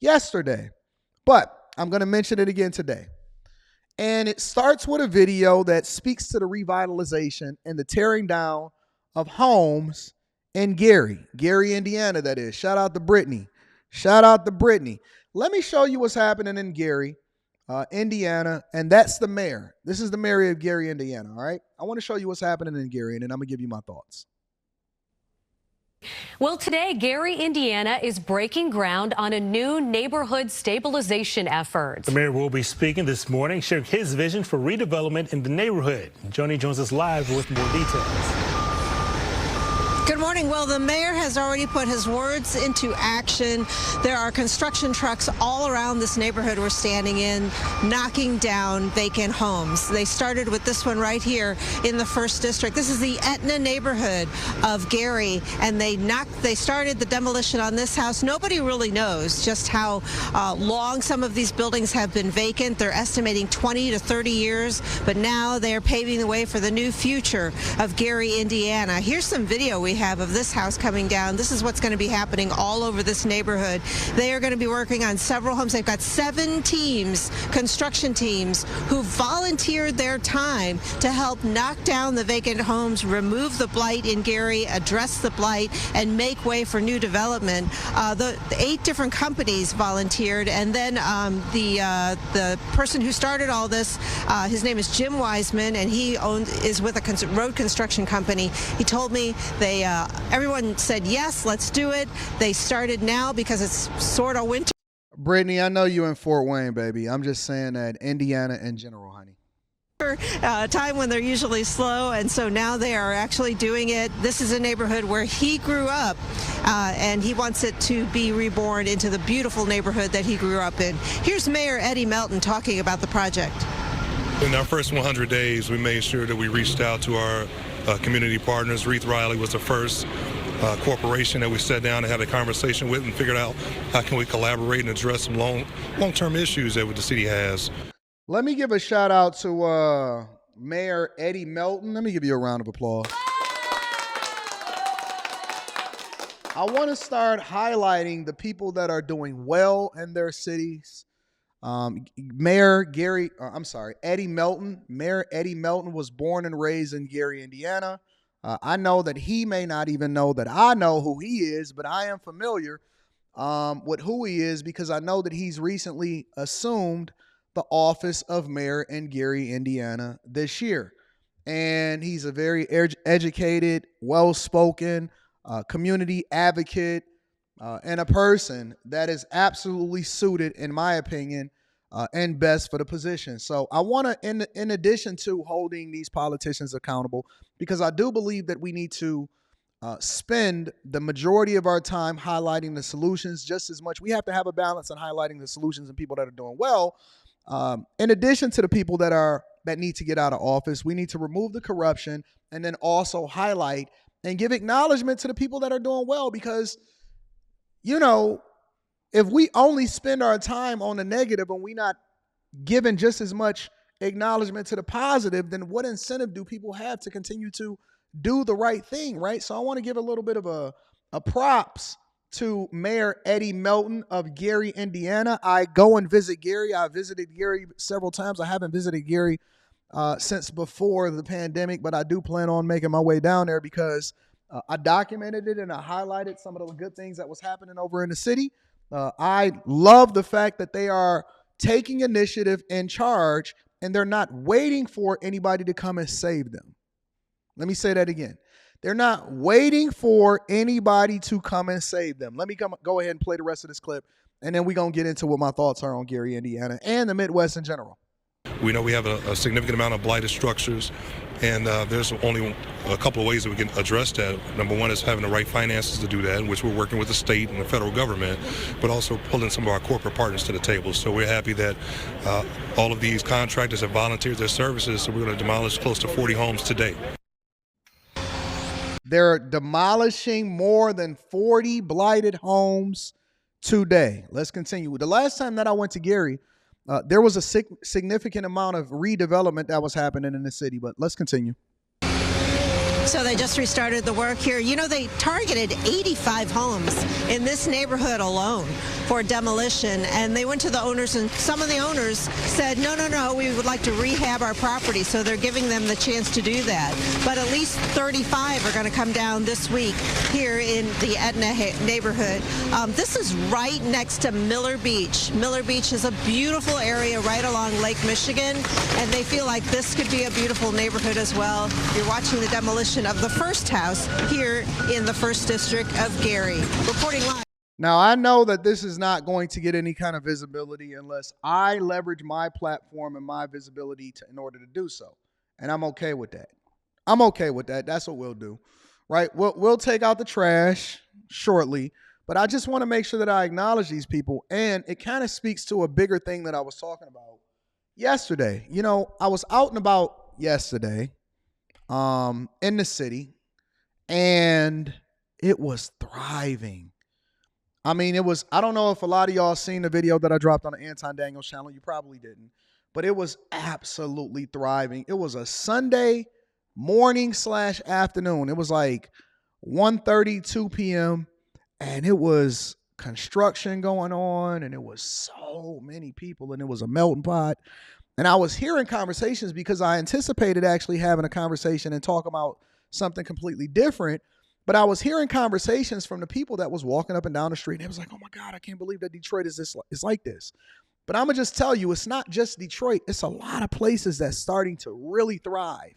yesterday, but I'm going to mention it again today. And it starts with a video that speaks to the revitalization and the tearing down of homes in Gary, Indiana, that is. Shout out to Brittany. Shout out to Brittany. Let me show you what's happening in Gary, Indiana, and that's the mayor. This is the mayor of Gary, Indiana, all right? I want to show you what's happening in Gary, and then I'm going to give you my thoughts. Well, today, Gary, Indiana is breaking ground on a new neighborhood stabilization effort. The mayor will be speaking this morning, sharing his vision for redevelopment in the neighborhood. Joni joins us live with more details. Good morning. Well, the mayor has already put his words into action. There are construction trucks all around this neighborhood we're standing in, knocking down vacant homes. They started with this one right here in the 1st District. This is the Etna neighborhood of Gary, and they started the demolition on this house. Nobody really knows just how long some of these buildings have been vacant. They're estimating 20 to 30 years, but now they're paving the way for the new future of Gary, Indiana. Here's some video we have of this house coming down. This is what's going to be happening all over this neighborhood. They are going to be working on several homes. They've got 7 teams, construction teams, who volunteered their time to help knock down the vacant homes, remove the blight in Gary, address the blight, and make way for new development. The 8 different companies volunteered, and then the person who started all this, his name is Jim Wiseman, and he is with a road construction company. He told me everyone said, yes, let's do it. They started now because it's sort of winter. Brittany, I know you in Fort Wayne, baby. I'm just saying that Indiana in general, honey. Time when they're usually slow, and so now they are actually doing it. This is a neighborhood where he grew up, and he wants it to be reborn into the beautiful neighborhood that he grew up in. Here's Mayor Eddie Melton talking about the project. In our first 100 days, we made sure that we reached out to our community partners. Reith Riley was the first corporation that we sat down and had a conversation with and figured out how can we collaborate and address some long-term issues that the city has. Let me give a shout out to Mayor Eddie Melton. Let me give you a round of applause. I want to start highlighting the people that are doing well in their cities. Eddie Melton. Mayor Eddie Melton was born and raised in Gary, Indiana. I know that he may not even know that I know who he is, but I am familiar with who he is because I know that he's recently assumed the office of mayor in Gary, Indiana this year. And he's a very educated, well-spoken community advocate, and a person that is absolutely suited, in my opinion, and best for the position. So I want to, in addition to holding these politicians accountable, because I do believe that we need to spend the majority of our time highlighting the solutions just as much. We have to have a balance on highlighting the solutions and people that are doing well. In addition to the people that need to get out of office, we need to remove the corruption and then also highlight and give acknowledgement to the people that are doing well, because if we only spend our time on the negative and we're not giving just as much acknowledgement to the positive, then what incentive do people have to continue to do the right thing, right? So I want to give a little bit of a props to Mayor Eddie Melton of Gary, Indiana. I go and visit Gary. I visited Gary several times. I haven't visited Gary since before the pandemic, but I do plan on making my way down there because I documented it and I highlighted some of the good things that was happening over in the city. I love the fact that they are taking initiative and charge, and they're not waiting for anybody to come and save them. Let me say that again. They're not waiting for anybody to come and save them. Let me go ahead and play the rest of this clip, and then we're going to get into what my thoughts are on Gary, Indiana, and the Midwest in general. We know we have a significant amount of blighted structures, and there's only a couple of ways that we can address that. Number one is having the right finances to do that, which we're working with the state and the federal government, but also pulling some of our corporate partners to the table. So we're happy that all of these contractors have volunteered their services, so we're going to demolish close to 40 homes today. They're demolishing more than 40 blighted homes today. Let's continue. The last time that I went to Gary, there was a significant amount of redevelopment that was happening in the city, but let's continue. So they just restarted the work here. They targeted 85 homes in this neighborhood alone. for demolition. And they went to the owners, and some of the owners said, no, we would like to rehab our property. So they're giving them the chance to do that. But at least 35 are going to come down this week here in the Etna neighborhood. This is right next to Miller Beach. Miller Beach is a beautiful area right along Lake Michigan, and they feel like this could be a beautiful neighborhood as well. You're watching the demolition of the first house here in the 1st District of Gary. Reporting live. Now, I know that this is not going to get any kind of visibility unless I leverage my platform and my visibility in order to do so. And I'm okay with that. I'm okay with that. That's what we'll do, right? We'll take out the trash shortly, but I just want to make sure that I acknowledge these people. And it kind of speaks to a bigger thing that I was talking about yesterday. You know, I was out and about yesterday in the city, and it was thriving. I mean, I don't know if a lot of y'all seen the video that I dropped on the Anton Daniels channel. You probably didn't. But it was absolutely thriving. It was a Sunday morning / afternoon. It was like 1:30, 2 p.m. And it was construction going on. And it was so many people. And it was a melting pot. And I was hearing conversations because I anticipated actually having a conversation and talk about something completely different. But I was hearing conversations from the people that was walking up and down the street. And it was like, oh my God, I can't believe that Detroit is like this. But I'm going to just tell you, it's not just Detroit. It's a lot of places that's starting to really thrive.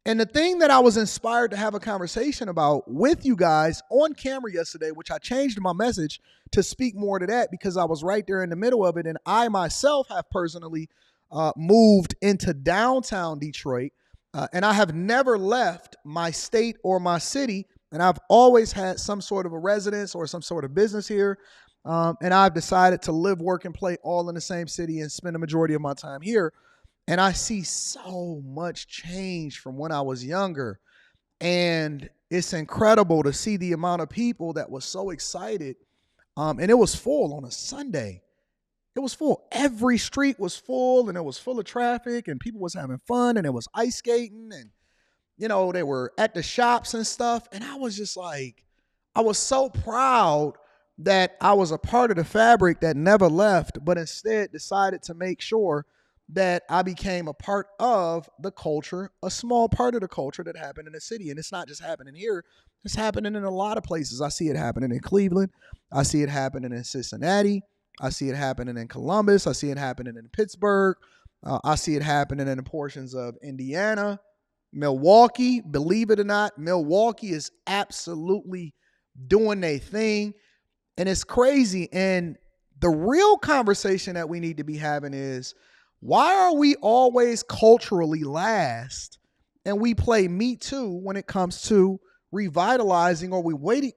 And the thing that I was inspired to have a conversation about with you guys on camera yesterday, which I changed my message to speak more to that because I was right there in the middle of it. And I myself have personally moved into downtown Detroit. And I have never left my state or my city. And I've always had some sort of a residence or some sort of business here. And I've decided to live, work, and play all in the same city and spend the majority of my time here. And I see so much change from when I was younger. And it's incredible to see the amount of people that was so excited. And it was full on a Sunday. It was full. Every street was full, and it was full of traffic, and people was having fun, and it was ice skating, and you know, they were at the shops and stuff. And I was just like, I was so proud that I was a part of the fabric that never left, but instead decided to make sure that I became a part of the culture, a small part of the culture that happened in the city. And it's not just happening here. It's happening in a lot of places. I see it happening in Cleveland. I see it happening in Cincinnati. I see it happening in Columbus. I see it happening in Pittsburgh. I see it happening in portions of Indiana. Milwaukee, believe it or not, Milwaukee is absolutely doing their thing. And it's crazy. And the real conversation that we need to be having is, why are we always culturally last and we play Me Too when it comes to revitalizing, or we waiting?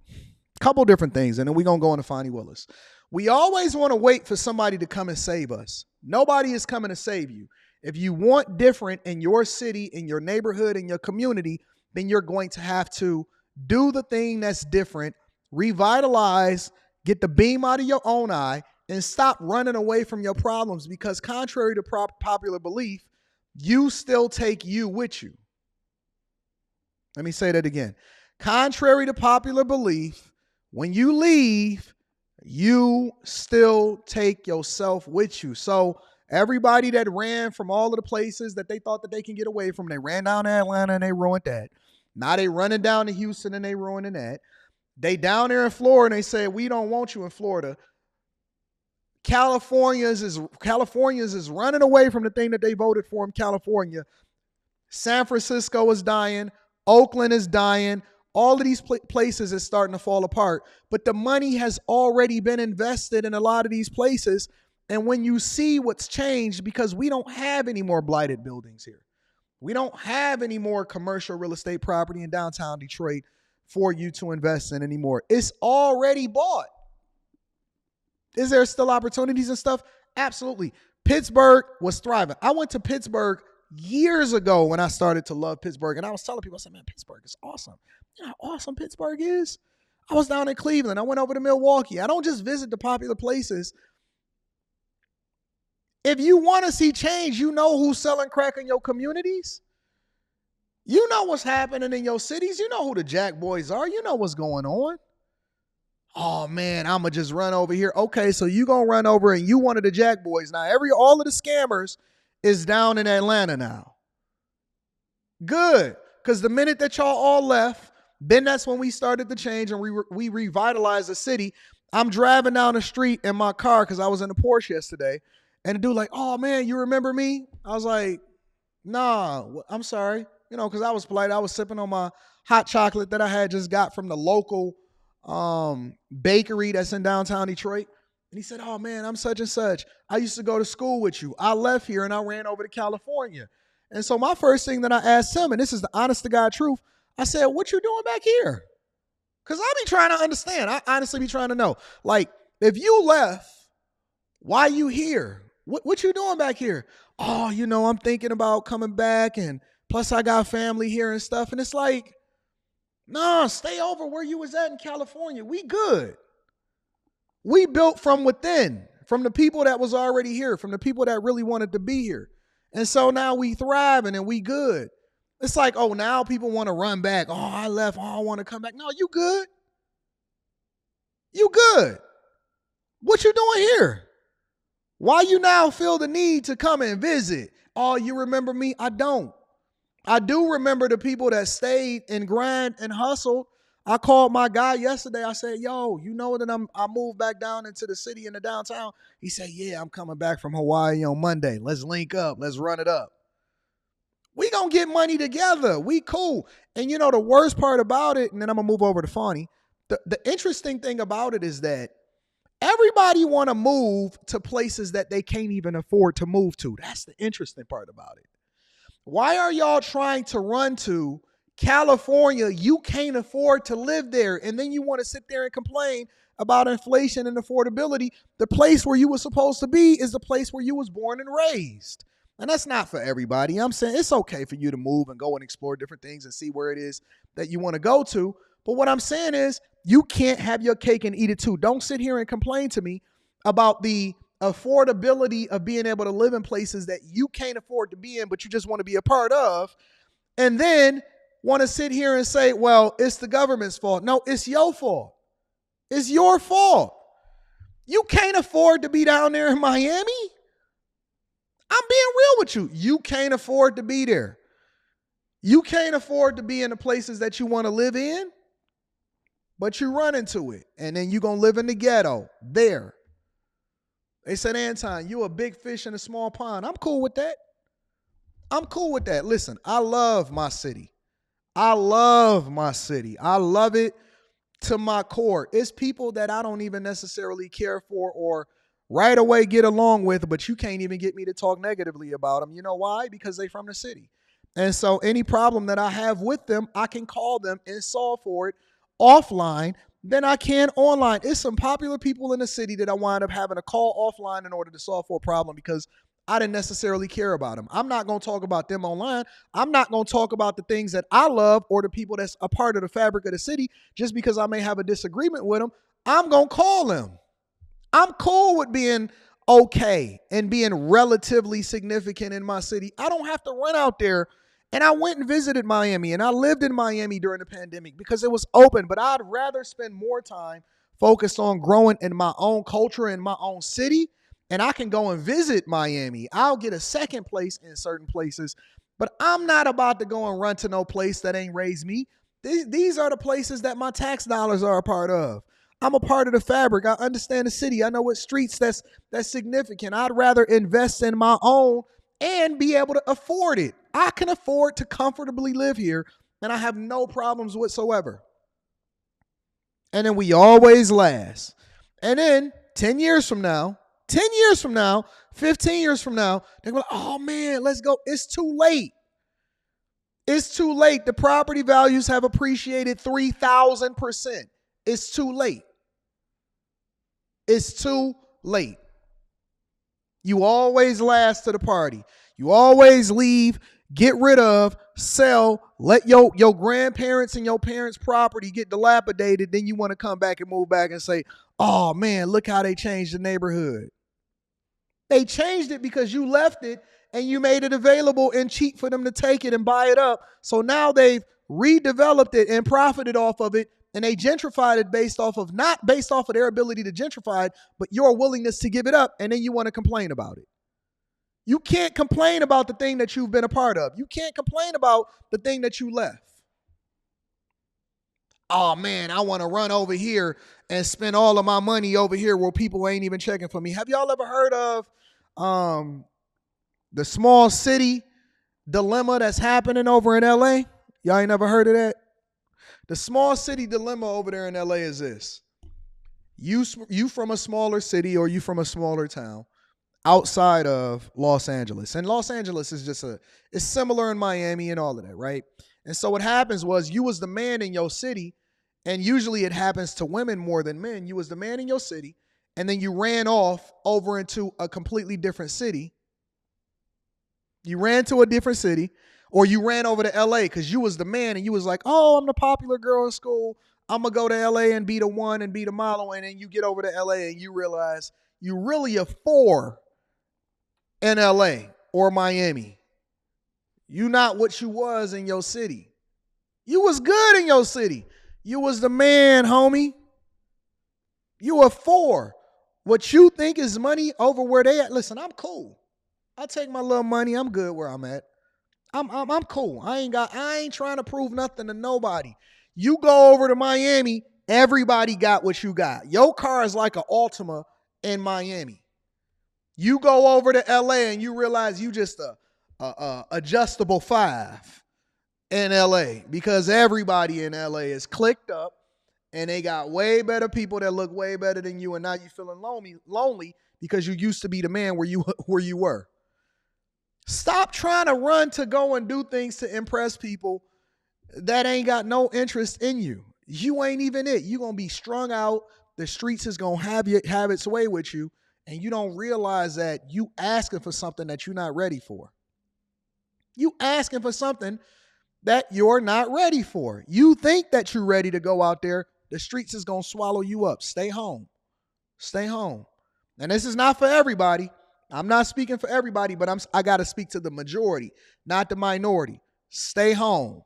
A couple different things, and then we're going to go into Fonnie Willis. We always want to wait for somebody to come and save us. Nobody is coming to save you. If you want different in your city, in your neighborhood, in your community, then you're going to have to do the thing that's different, revitalize, get the beam out of your own eye, and stop running away from your problems, because contrary to popular belief, you still take you with you. Let me say that again. Contrary to popular belief, when you leave, you still take yourself with you. So everybody that ran from all of the places that they thought that they can get away from, they ran down to Atlanta and they ruined that. Now they running down to Houston and they ruining that. They down there in Florida and they say, we don't want you in Florida. Californians is running away from the thing that they voted for in California. San Francisco is dying. Oakland is dying. All of these places is starting to fall apart. But the money has already been invested in a lot of these places. And when you see what's changed, because we don't have any more blighted buildings here. We don't have any more commercial real estate property in downtown Detroit for you to invest in anymore. It's already bought. Is there still opportunities and stuff? Absolutely. Pittsburgh was thriving. I went to Pittsburgh years ago when I started to love Pittsburgh. And I was telling people, I said, man, Pittsburgh is awesome. You know how awesome Pittsburgh is? I was down in Cleveland. I went over to Milwaukee. I don't just visit the popular places. If you want to see change, you know who's selling crack in your communities. You know what's happening in your cities. You know who the Jack Boys are. You know what's going on. Oh man, I'ma just run over here. Okay, so you gonna run over and you one of the Jack boys. Now all of the scammers is down in Atlanta now. Good. Because the minute that y'all all left, then that's when we started to change and we revitalized the city. I'm driving down the street in my car because I was in a Porsche yesterday. And the dude like, oh man, you remember me? I was like, nah, I'm sorry. Because I was polite. I was sipping on my hot chocolate that I had just got from the local bakery that's in downtown Detroit. And he said, oh man, I'm such and such. I used to go to school with you. I left here and I ran over to California. And so my first thing that I asked him, and this is the honest to God truth, I said, what you doing back here? Because I be trying to understand. I honestly be trying to know. Like, if you left, why you here? What you doing back here? Oh, I'm thinking about coming back, and plus I got family here and stuff. And it's like, nah, stay over where you was at in California. We good. We built from within, from the people that was already here, from the people that really wanted to be here. And so now we thriving and we good. It's like, oh, now people want to run back. Oh, I left. Oh, I want to come back. No, you good. You good. What you doing here? Why you now feel the need to come and visit? Oh, you remember me? I don't. I do remember the people that stayed and grind and hustled. I called my guy yesterday. I said, yo, you know that I moved back down into the city in the downtown. He said, yeah, I'm coming back from Hawaii on Monday. Let's link up. Let's run it up. We gonna get money together. We cool. And the worst part about it, and then I'm gonna move over to Fawny. The interesting thing about it is that everybody want to move to places that they can't even afford to move to. That's the interesting part about it. Why are y'all trying to run to California? You can't afford to live there. And then you want to sit there and complain about inflation and affordability. The place where you were supposed to be is the place where you was born and raised. And that's not for everybody. I'm saying it's okay for you to move and go and explore different things and see where it is that you want to go to. But what I'm saying is you can't have your cake and eat it too. Don't sit here and complain to me about the affordability of being able to live in places that you can't afford to be in, but you just want to be a part of. And then want to sit here and say, well, it's the government's fault. No, it's your fault. It's your fault. You can't afford to be down there in Miami. I'm being real with you. You can't afford to be there. You can't afford to be in the places that you want to live in, but you run into it. And then you're going to live in the ghetto there. They said, Anton, you a big fish in a small pond. I'm cool with that. I'm cool with that. Listen, I love my city. I love my city. I love it to my core. It's people that I don't even necessarily care for or right away get along with, but you can't even get me to talk negatively about them. You know why? Because they from the city. And so any problem that I have with them, I can call them and solve for it offline than I can online. It's some popular people in the city that I wind up having to call offline in order to solve for a problem because I didn't necessarily care about them. I'm not going to talk about them online. I'm not going to talk about the things that I love or the people that's a part of the fabric of the city just because I may have a disagreement with them. I'm going to call them. I'm cool with being okay and being relatively significant in my city. I don't have to run out there. And I went and visited Miami, and I lived in Miami during the pandemic because it was open. But I'd rather spend more time focused on growing in my own culture in my own city. And I can go and visit Miami. I'll get a second place in certain places. But I'm not about to go and run to no place that ain't raised me. These are the places that my tax dollars are a part of. I'm a part of the fabric. I understand the city. I know what streets that's significant. I'd rather invest in my own and be able to afford it. I can afford to comfortably live here, and I have no problems whatsoever. And then we always last. And then 10 years from now, 15 years from now, they're going, oh man, let's go. It's too late. It's too late. The property values have appreciated 3,000%. It's too late. It's too late. You always last to the party. You always leave, get rid of, sell, let your grandparents and your parents' property get dilapidated. Then you want to come back and move back and say, oh man, look how they changed the neighborhood. They changed it because you left it and you made it available and cheap for them to take it and buy it up. So now they've redeveloped it and profited off of it. and they gentrified it based off of not based off of their ability to gentrify it, but your willingness to give it up, and then you want to complain about it. You can't complain about the thing that you've been a part of. You can't complain about the thing that you left. Oh man, I want to run over here and spend all of my money over here where people ain't even checking for me. Have y'all ever heard of the small city dilemma that's happening over in LA? Y'all ain't never heard of that? The small city dilemma over there in LA is this. You from a smaller city or you from a smaller town outside of Los Angeles. And Los Angeles is it's similar in Miami and all of that, right? And so what happens was you was the man in your city, and usually it happens to women more than men. You was the man in your city, and then you ran off over into a completely different city. You ran to a different city, or you ran over to LA because you was the man and you was like, oh, I'm the popular girl in school. I'm going to go to LA and be the one and be the model. And then you get over to LA and you realize you really a 4 in LA or Miami. You not what you was in your city. You was good in your city. You was the man, homie. You a 4. What you think is money over where they at. Listen, I'm cool. I take my little money. I'm good where I'm at. I'm cool. I ain't trying to prove nothing to nobody. You go over to Miami, everybody got what you got. Your car is like an Altima in Miami. You go over to LA and you realize you just a adjustable 5 in LA because everybody in LA is clicked up and they got way better people that look way better than you, and now you feeling lonely because you used to be the man where you were. Stop trying to run to go and do things to impress people that ain't got no interest in you. You ain't even it. You gonna be strung out. The streets is gonna have its way with you, and you don't realize that you asking for something that you're not ready for. You asking for something that you're not ready for. You think that you're ready to go out there. The streets is gonna swallow you up. Stay home. Stay home. And this is not for everybody. I'm not speaking for everybody, but I got to speak to the majority, not the minority. Stay home.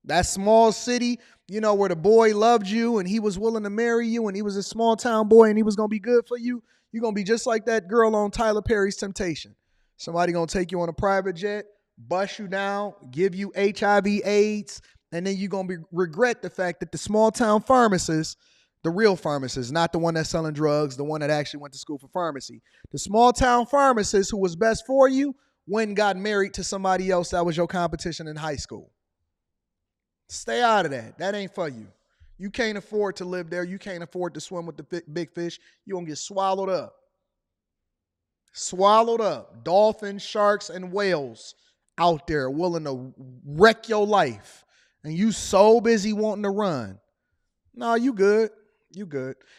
That small city, where the boy loved you and he was willing to marry you and he was a small town boy and he was going to be good for you, you're going to be just like that girl on Tyler Perry's Temptation. Somebody going to take you on a private jet, bust you down, give you HIV, AIDS, and then you're going to regret the fact that the small town pharmacist, the real pharmacist, not the one that's selling drugs, the one that actually went to school for pharmacy. The small town pharmacist who was best for you went and got married to somebody else that was your competition in high school. Stay out of that. That ain't for you. You can't afford to live there. You can't afford to swim with the big fish. You're going to get swallowed up. Swallowed up. Dolphins, sharks, and whales out there willing to wreck your life. And you so busy wanting to run. No, you good. You good.